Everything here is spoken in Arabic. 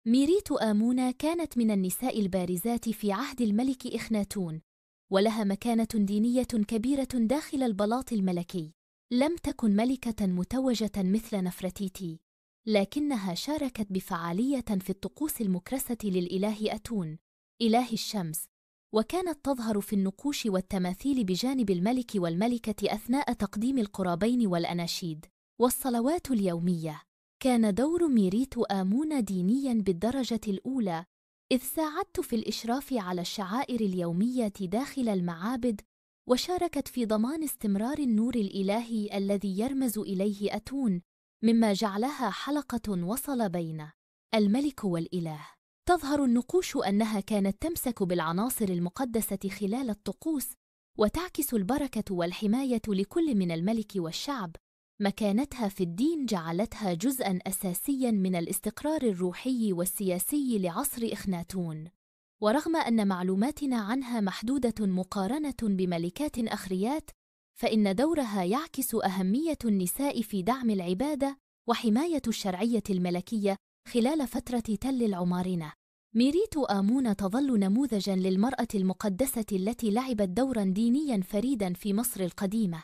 ميريت آمونة كانت من النساء البارزات في عهد الملك إخناتون، ولها مكانة دينية كبيرة داخل البلاط الملكي. لم تكن ملكة متوجة مثل نفرتيتي، لكنها شاركت بفعالية في الطقوس المكرسة للإله أتون، إله الشمس، وكانت تظهر في النقوش والتماثيل بجانب الملك والملكة أثناء تقديم القرابين والأناشيد والصلوات اليومية. كان دور ميريت آمونة دينياً بالدرجة الأولى، إذ ساعدت في الإشراف على الشعائر اليومية داخل المعابد، وشاركت في ضمان استمرار النور الإلهي الذي يرمز إليه أتون، مما جعلها حلقة وصل بين الملك والإله. تظهر النقوش أنها كانت تمسك بالعناصر المقدسة خلال الطقوس، وتعكس البركة والحماية لكل من الملك والشعب. مكانتها في الدين جعلتها جزءاً أساسياً من الاستقرار الروحي والسياسي لعصر إخناتون. ورغم أن معلوماتنا عنها محدودة مقارنة بملكات أخريات، فإن دورها يعكس أهمية النساء في دعم العبادة وحماية الشرعية الملكية خلال فترة تل العمارنة. ميريت آمونة تظل نموذجاً للمرأة المقدسة التي لعبت دوراً دينياً فريداً في مصر القديمة.